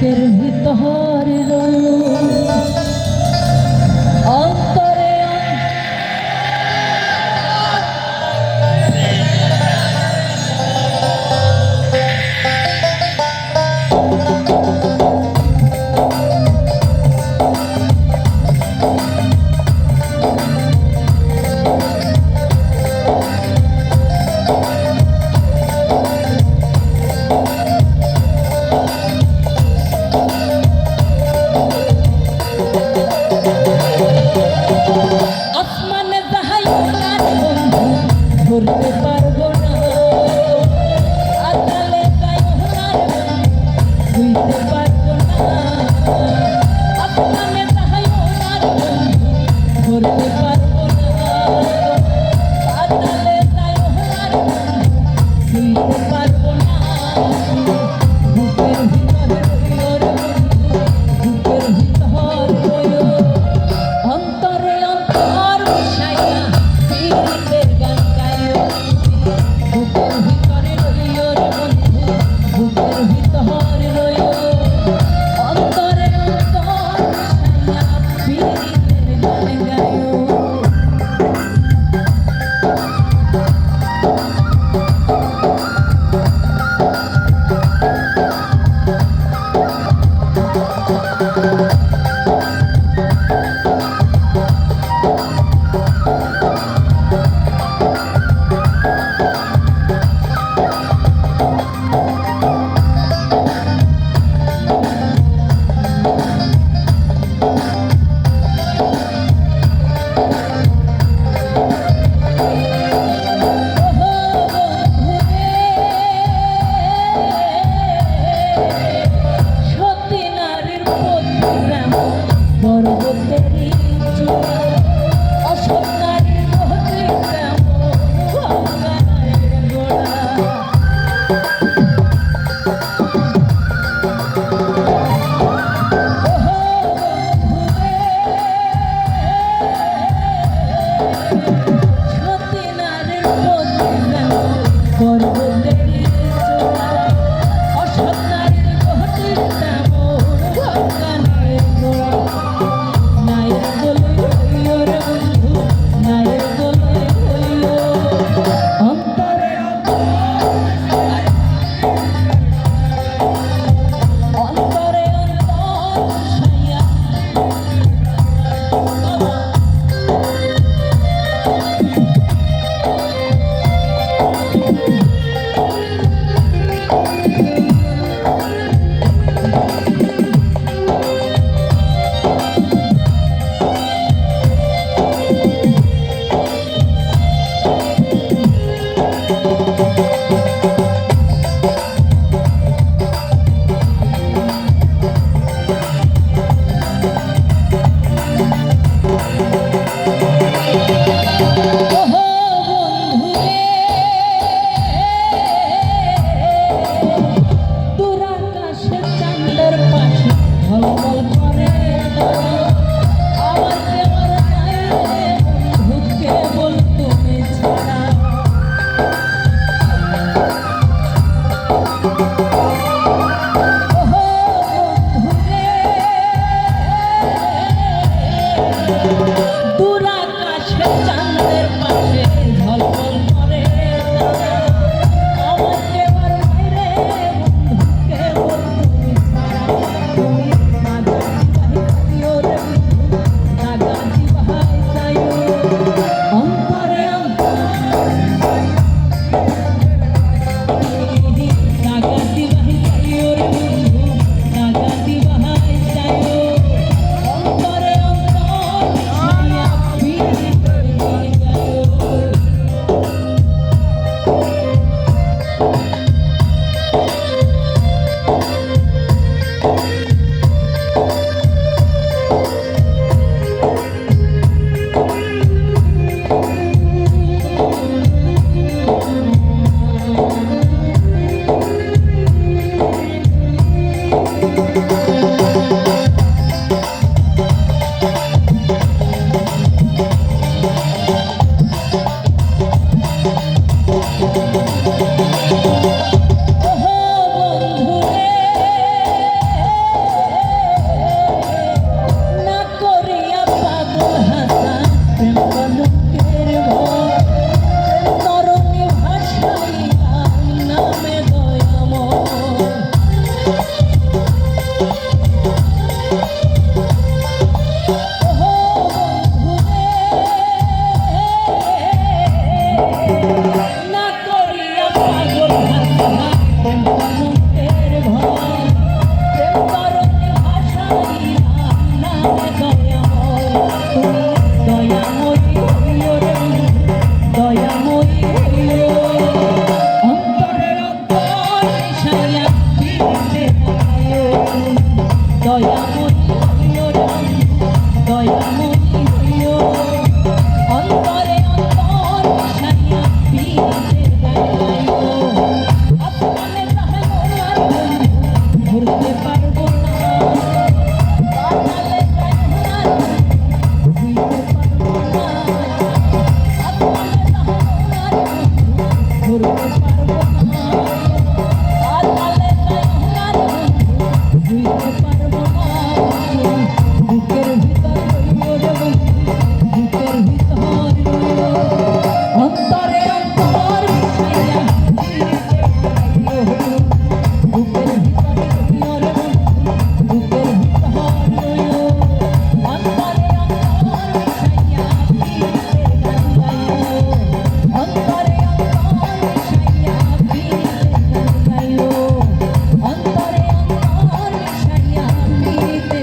বুকের ভিতর অন্তরে আসমানে যাহাই ওনার বন্ধু ধরতে পারবো না, আদালে যাই ওনার বন্ধু বুঝতে পারবো না। আসমানে যাহাই ওনার বন্ধু ধরতে পারবো না, আদালে যাই ওনার বন্ধু বুঝতে পারবো না। বুকের ভিতরে রইলো রে বন্ধু, বুকের ভিতর রইলো অন্তরে অন্তর মিশাইয়া পীড়িতের গান গাইও। বুকের ভিতরে রইও রে বন্ধু, বুকের ভিতরে রইও অন্তরে অন্তর মিশাইয়া পীড়িতের গান গাইও। সতী নারীর প্রতি প্রেম পর্বতেরই চূড়া, অসৎ নারীর প্রতি প্রেম গঙ্গার গোড়া। ধরতে পারি